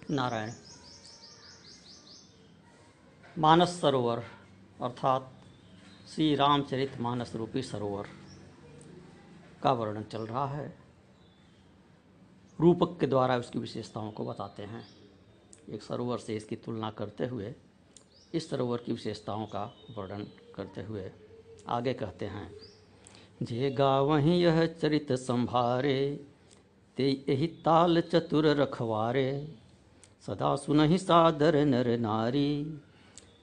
नारायण। मानस सरोवर अर्थात श्री रामचरित मानस रूपी सरोवर का वर्णन चल रहा है। रूपक के द्वारा उसकी विशेषताओं को बताते हैं। एक सरोवर से इसकी तुलना करते हुए इस सरोवर की विशेषताओं का वर्णन करते हुए आगे कहते हैं। जे गावहीं यह चरित संभारे, ते यही ताल चतुर रखवारे। सदा सुनहि सादर नर नारी,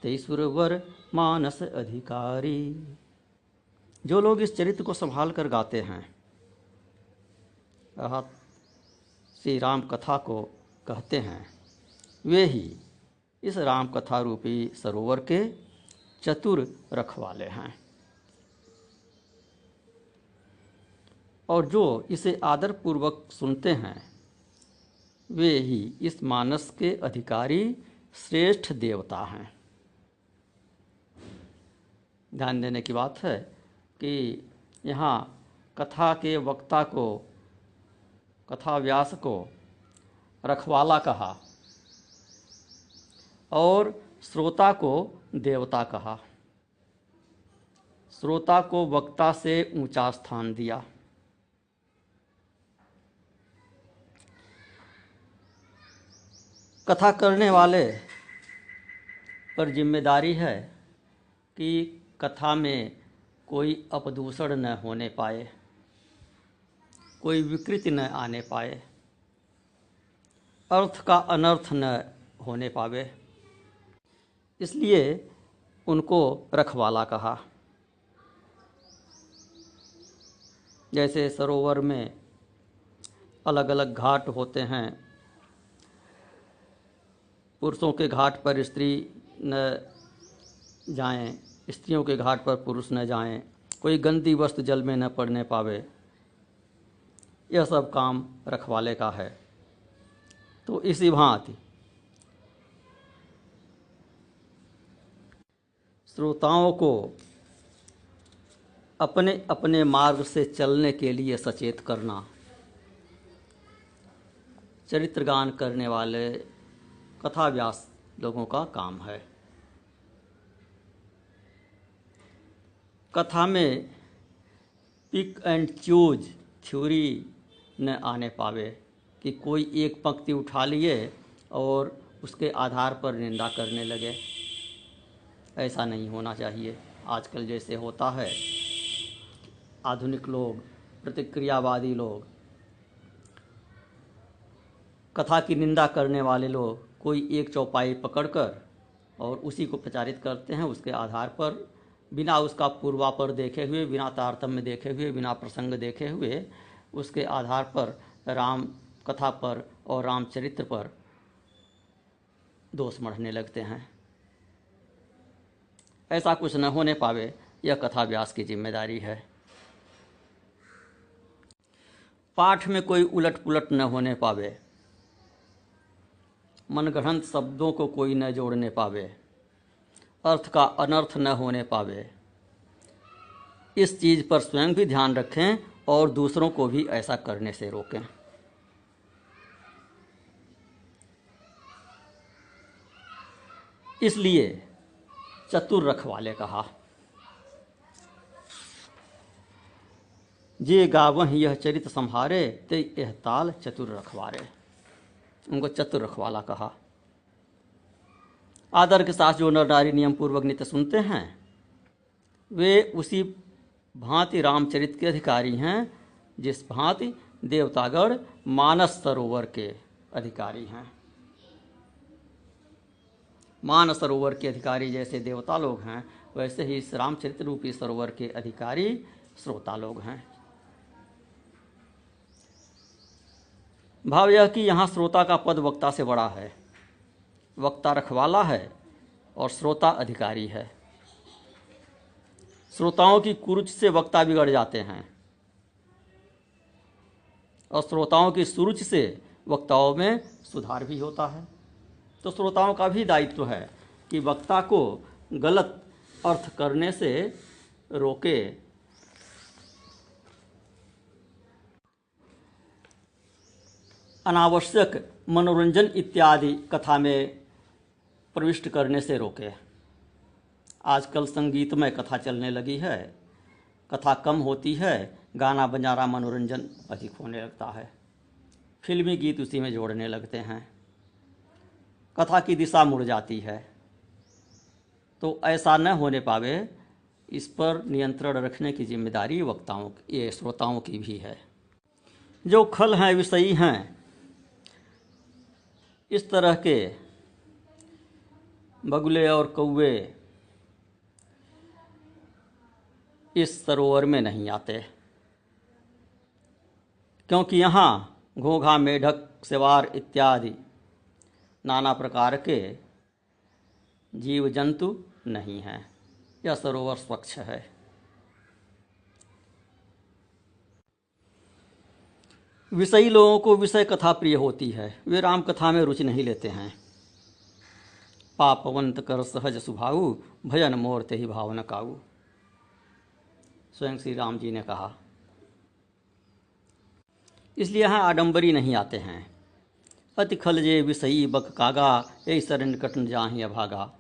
ते सुरवर मानस अधिकारी। जो लोग इस चरित्र को संभाल कर गाते हैं, अर्थात श्री राम कथा को कहते हैं, वे ही इस राम कथा रूपी सरोवर के चतुर रखवाले हैं। और जो इसे आदरपूर्वक सुनते हैं, वे ही इस मानस के अधिकारी श्रेष्ठ देवता हैं। ध्यान देने की बात है कि यहाँ कथा के वक्ता को, कथा व्यास को रखवाला कहा और श्रोता को देवता कहा। श्रोता को वक्ता से ऊंचा स्थान दिया। कथा करने वाले पर जिम्मेदारी है कि कथा में कोई अपदूषण न होने पाए, कोई विकृति न आने पाए, अर्थ का अनर्थ न होने पावे, इसलिए उनको रखवाला कहा। जैसे सरोवर में अलग अलग घाट होते हैं, पुरुषों के घाट पर स्त्री न जाएं, स्त्रियों के घाट पर पुरुष न जाएं, कोई गंदी वस्तु जल में न पड़ने पावे, यह सब काम रखवाले का है। तो इसी भांति श्रोताओं को अपने अपने मार्ग से चलने के लिए सचेत करना चरित्रगान करने वाले कथा व्यास लोगों का काम है। कथा में पिक एंड चूज थ्योरी न आने पावे कि कोई एक पंक्ति उठा लिए और उसके आधार पर निंदा करने लगे। ऐसा नहीं होना चाहिए। आजकल जैसे होता है, आधुनिक लोग, प्रतिक्रियावादी लोग, कथा की निंदा करने वाले लोग कोई एक चौपाई पकड़कर और उसी को प्रचारित करते हैं। उसके आधार पर बिना उसका पूर्वापर देखे हुए, बिना तारतम्य देखे हुए, बिना प्रसंग देखे हुए, उसके आधार पर राम कथा पर और रामचरित्र पर दोष मढ़ने लगते हैं। ऐसा कुछ न होने पावे, यह कथा व्यास की जिम्मेदारी है। पाठ में कोई उलट पुलट न होने पावे, मनगढ़ंत शब्दों को कोई न जोड़ने पावे, अर्थ का अनर्थ न होने पावे। इस चीज़ पर स्वयं भी ध्यान रखें और दूसरों को भी ऐसा करने से रोकें। इसलिए चतुर रखवाले कहा। जे गावहीं यह चरित संभारे, ते यह ताल चतुर रखवारे। उनको चतुर रखवाला कहा। आदर के साथ जो नर नारी नियम पूर्वक नित्य सुनते हैं, वे उसी भांति रामचरित के अधिकारी हैं जिस भांति देवतागण मानस सरोवर के अधिकारी हैं। मानस सरोवर के अधिकारी जैसे देवता लोग हैं, वैसे ही इस रामचरित रूपी सरोवर के अधिकारी श्रोता लोग हैं। भाव यह कि यहाँ श्रोता का पद वक्ता से बड़ा है। वक्ता रखवाला है और श्रोता अधिकारी है। श्रोताओं की कुरुच से वक्ता बिगड़ जाते हैं और श्रोताओं की सुरुचि से वक्ताओं में सुधार भी होता है। तो श्रोताओं का भी दायित्व है कि वक्ता को गलत अर्थ करने से रोके, अनावश्यक मनोरंजन इत्यादि कथा में प्रविष्ट करने से रोके। आजकल संगीतमय कथा चलने लगी है, कथा कम होती है, गाना बजाना मनोरंजन अधिक होने लगता है, फिल्मी गीत उसी में जोड़ने लगते हैं, कथा की दिशा मुड़ जाती है। तो ऐसा न होने पावे, इस पर नियंत्रण रखने की जिम्मेदारी वक्ताओं ये श्रोताओं की भी है। जो खल हैं, विषयी हैं, इस तरह के बगुले और कौवे इस सरोवर में नहीं आते, क्योंकि यहाँ घोंघा, मेढक, सेवार इत्यादि नाना प्रकार के जीव जंतु नहीं हैं। यह सरोवर स्वच्छ है। विषयी लोगों को विषय कथा प्रिय होती है, वे राम कथा में रुचि नहीं लेते हैं। पापवंत कर सहज सुभाऊ, भजन मोर ते ही भाव न काऊ, स्वयं श्री राम जी ने कहा। इसलिए यहाँ आडंबरी नहीं आते हैं। अति खल जे विषयी बक कागा, यही सरन कटन जाहि अभागा,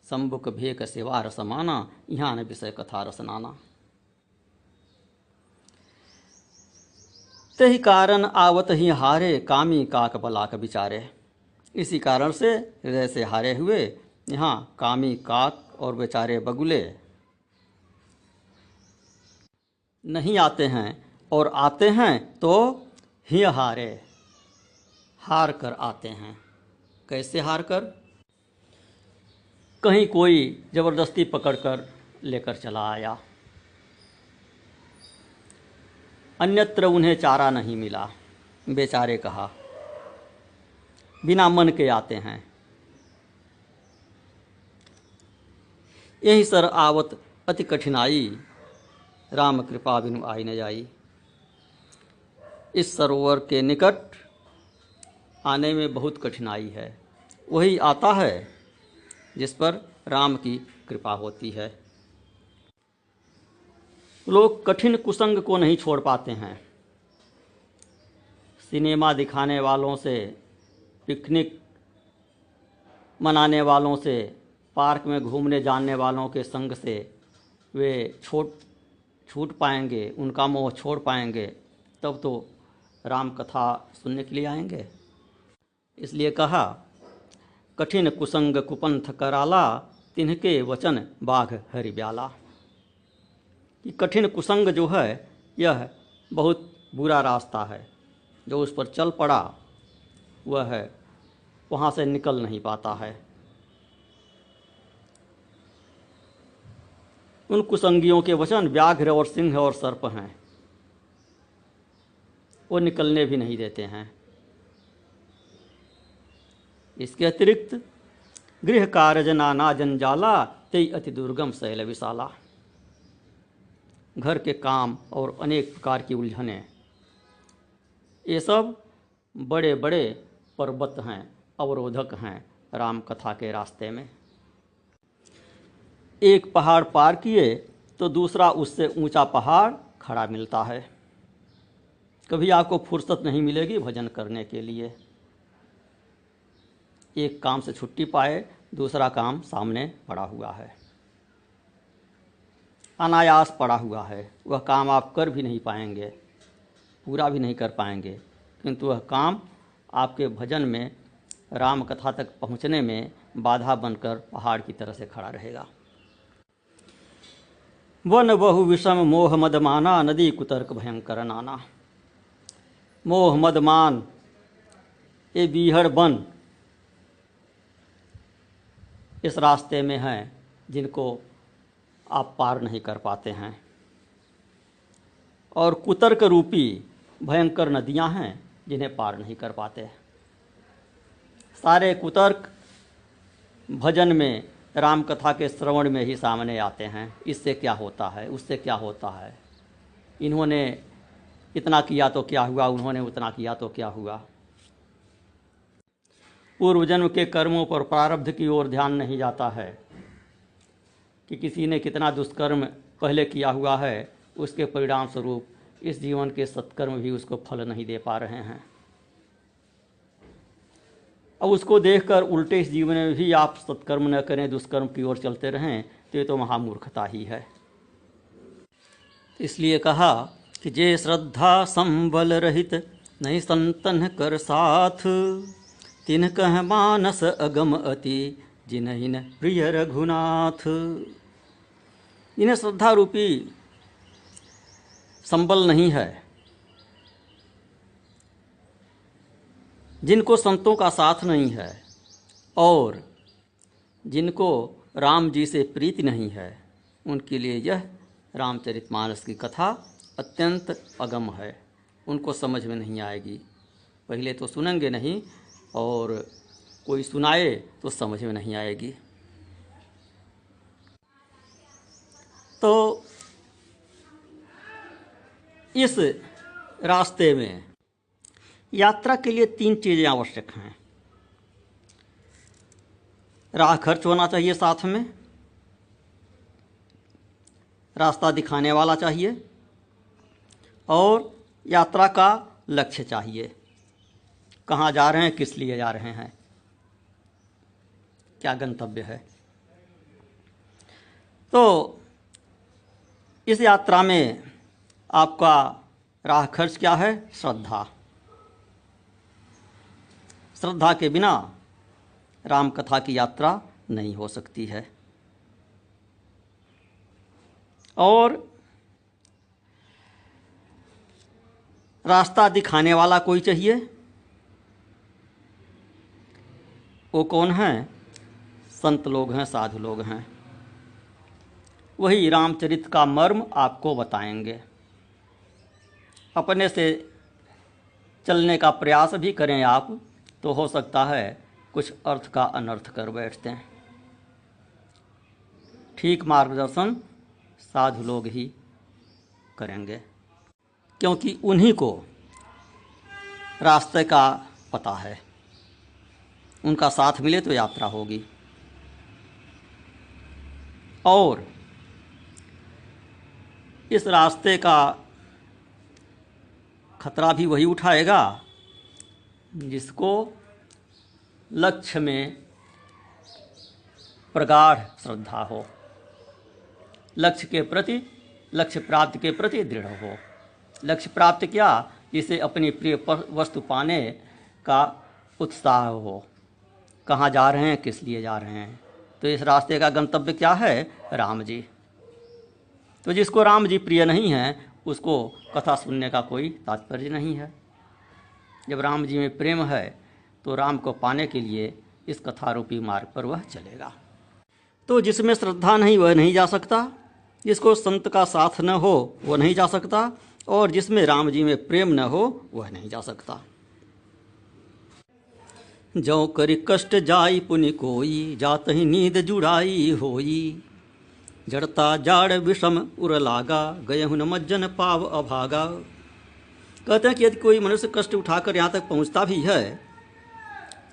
संबुक भेक सेवा रसमाना, यहाँ न विषय कथा रसनाना। तेहि कारण आवत ही हारे, कामी काक बलाक बिचारे। इसी कारण से हृदय से हारे हुए यहाँ कामी काक और बेचारे बगुले नहीं आते हैं, और आते हैं तो ही हारे, हार कर आते हैं। कैसे हार कर? कहीं कोई जबरदस्ती पकड़कर लेकर चला आया, अन्यत्र उन्हें चारा नहीं मिला, बेचारे कहा, बिना मन के आते हैं। यही सर आवत अति कठिनाई, राम कृपा बिनु आई न जाई। इस सरोवर के निकट आने में बहुत कठिनाई है, वही आता है जिस पर राम की कृपा होती है। लोग कठिन कुसंग को नहीं छोड़ पाते हैं। सिनेमा दिखाने वालों से, पिकनिक मनाने वालों से, पार्क में घूमने जाने वालों के संग से वे छूट पाएंगे, उनका मोह छोड़ पाएंगे, तब तो राम कथा सुनने के लिए आएंगे। इसलिए कहा, कठिन कुसंग कुपंथ कराला, तिन्हके वचन बाघ हरि ब्याला। कि कठिन कुसंग जो है यह बहुत बुरा रास्ता है, जो उस पर चल पड़ा वह है वहाँ से निकल नहीं पाता है। उन कुसंगियों के वचन व्याघ्र और सिंह और सर्प हैं, वो निकलने भी नहीं देते हैं। इसके अतिरिक्त गृह कारज नाना जंजाला, तेई अति दुर्गम शैल विशाला। घर के काम और अनेक प्रकार की उलझनें, ये सब बड़े बड़े पर्वत हैं, अवरोधक हैं राम कथा के रास्ते में। एक पहाड़ पार किए तो दूसरा उससे ऊंचा पहाड़ खड़ा मिलता है। कभी आपको फुर्सत नहीं मिलेगी भजन करने के लिए। एक काम से छुट्टी पाए, दूसरा काम सामने पड़ा हुआ है, अनायास पड़ा हुआ है। वह काम आप कर भी नहीं पाएंगे, पूरा भी नहीं कर पाएंगे, किंतु वह काम आपके भजन में, राम कथा तक पहुँचने में बाधा बनकर पहाड़ की तरह से खड़ा रहेगा। वन बहु विषम मोह मदमाना, नदी कुतर्क भयंकर नाना। मोह मदमान ये बीहड़ वन इस रास्ते में हैं जिनको आप पार नहीं कर पाते हैं, और कुतर्क रूपी भयंकर नदियां हैं जिन्हें पार नहीं कर पाते। सारे कुतर्क भजन में, राम कथा के श्रवण में ही सामने आते हैं। इससे क्या होता है, उससे क्या होता है, इन्होंने इतना किया तो क्या हुआ, उन्होंने उतना किया तो क्या हुआ। पूर्व जन्म के कर्मों पर, प्रारब्ध की ओर ध्यान नहीं जाता है कि किसी ने कितना दुष्कर्म पहले किया हुआ है, उसके परिणाम स्वरूप इस जीवन के सत्कर्म भी उसको फल नहीं दे पा रहे हैं। अब उसको देखकर उल्टे इस जीवन में भी आप सत्कर्म न करें, दुष्कर्म की ओर चलते रहें, तो ये तो महामूर्खता ही है। इसलिए कहा कि जे श्रद्धा संबल रहित नहीं संतन कर साथ, तिन कह मानस अगम अति जिन्हिन प्रिय रघुनाथ। इन्हें श्रद्धा रूपी संबल नहीं है, जिनको संतों का साथ नहीं है और जिनको राम जी से प्रीति नहीं है, उनके लिए यह रामचरितमानस की कथा अत्यंत अगम है, उनको समझ में नहीं आएगी। पहले तो सुनेंगे नहीं और कोई सुनाए तो समझ में नहीं आएगी। तो इस रास्ते में यात्रा के लिए 3 चीज़ें आवश्यक हैं। राह खर्च होना चाहिए, साथ में रास्ता दिखाने वाला चाहिए और यात्रा का लक्ष्य चाहिए। कहाँ जा रहे हैं, किस लिए जा रहे हैं, क्या गंतव्य है। तो इस यात्रा में आपका राह खर्च क्या है? श्रद्धा। श्रद्धा के बिना राम कथा की यात्रा नहीं हो सकती है। और रास्ता दिखाने वाला कोई चाहिए। वो कौन हैं? संत लोग हैं, साधु लोग हैं। वही रामचरित का मर्म आपको बताएंगे। अपने से चलने का प्रयास भी करें आप, तो हो सकता है कुछ अर्थ का अनर्थ कर बैठते हैं। ठीक मार्गदर्शन साधु लोग ही करेंगे, क्योंकि उन्हीं को रास्ते का पता है। उनका साथ मिले तो यात्रा होगी। और इस रास्ते का खतरा भी वही उठाएगा जिसको लक्ष्य में प्रगाढ़ श्रद्धा हो, लक्ष्य के प्रति, लक्ष्य प्राप्ति के प्रति दृढ़ हो। लक्ष्य प्राप्त क्या? जिसे अपनी प्रिय वस्तु पाने का उत्साह हो। कहाँ जा रहे हैं, किस लिए जा रहे हैं? तो इस रास्ते का गंतव्य क्या है? राम जी। तो जिसको राम जी प्रिय नहीं हैं, उसको कथा सुनने का कोई तात्पर्य नहीं है। जब राम जी में प्रेम है तो राम को पाने के लिए इस कथा रूपी मार्ग पर वह चलेगा। तो जिसमें श्रद्धा नहीं वह नहीं जा सकता, जिसको संत का साथ न हो वह नहीं जा सकता, और जिसमें राम जी में प्रेम न हो वह नहीं जा सकता। जो करि कष्ट जाई पुनि कोई, जात ही नींद जुड़ाई होई। जड़ता जाड़ विषम उर लागा, गयहु न मज्जन पाव अभागा। कहते हैं कि यदि कोई मनुष्य कष्ट उठाकर यहाँ तक पहुँचता भी है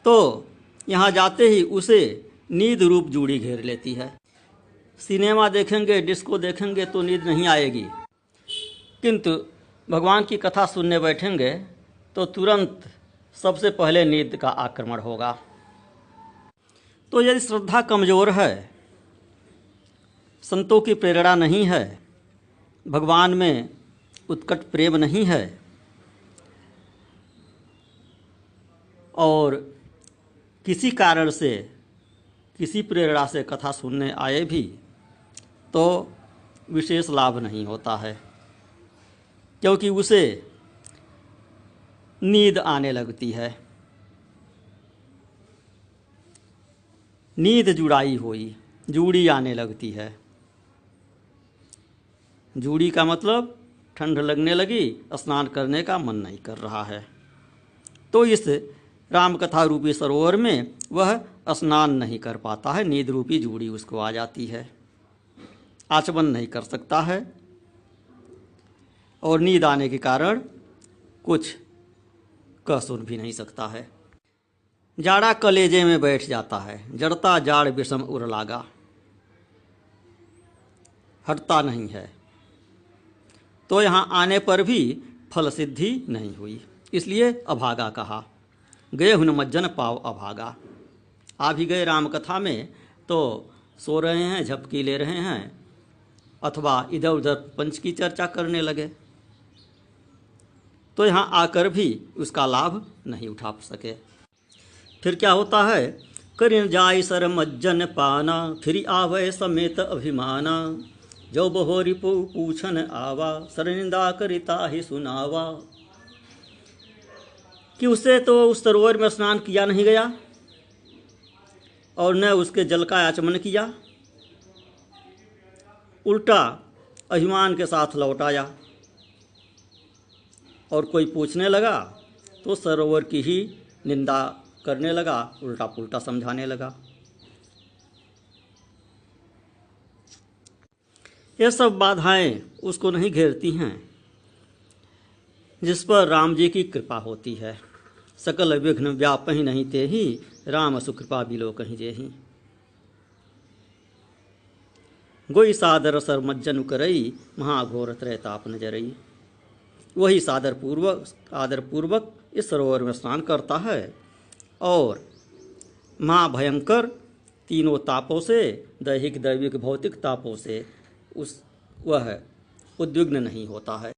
तो यहाँ जाते ही उसे नींद रूप जूड़ी घेर लेती है। सिनेमा देखेंगे, डिस्को देखेंगे तो नींद नहीं आएगी, किंतु भगवान की कथा सुनने बैठेंगे तो तुरंत सबसे पहले नींद का आक्रमण होगा। तो यदि श्रद्धा कमज़ोर है, संतों की प्रेरणा नहीं है, भगवान में उत्कट प्रेम नहीं है, और किसी कारण से, किसी प्रेरणा से कथा सुनने आए भी तो विशेष लाभ नहीं होता है, क्योंकि उसे नींद आने लगती है। नींद जुड़ाई हुई, जूड़ी आने लगती है। जूड़ी का मतलब ठंड लगने लगी, स्नान करने का मन नहीं कर रहा है। तो इस रामकथा रूपी सरोवर में वह स्नान नहीं कर पाता है, नींद रूपी जूड़ी उसको आ जाती है, आचमन नहीं कर सकता है, और नींद आने के कारण कुछ कह सुन भी नहीं सकता है। जाड़ा कलेजे में बैठ जाता है, जड़ता जाड़ विषम उर लागा, हटता नहीं है। तो यहाँ आने पर भी फल सिद्धि नहीं हुई, इसलिए अभागा कहा। गए हुन मज्जन पाव अभागा। आ भी गए राम कथा में तो सो रहे हैं, झपकी ले रहे हैं, अथवा इधर उधर पंच की चर्चा करने लगे, तो यहाँ आकर भी उसका लाभ नहीं उठा सके। फिर क्या होता है, करिन जाय सर मज्जन पाना, फिर आवे समेत अभिमाना, जो बहो रिपु पूछन आवा, सर निंदा करिता ही सुनावा। कि उसे तो उस सरोवर में स्नान किया नहीं गया और न उसके जल का आचमन किया, उल्टा अभिमान के साथ लौट आया और कोई पूछने लगा तो सरोवर की ही निंदा करने लगा, उल्टा पुल्टा समझाने लगा। ये सब बाधाएं उसको नहीं घेरती हैं जिस पर राम जी की कृपा होती है। सकल विघ्न व्यापहि नहीं तेहि, राम सुकृपा बिलो कहीं जेहि। गोई सादर सर मज्जन करई, महाघोर त्रैताप नजरई। वही आदर पूर्वक इस सरोवर में स्नान करता है और महाभयंकर तीनों तापों से, दैहिक दैविक भौतिक तापों से वह उद्विग्न नहीं होता है।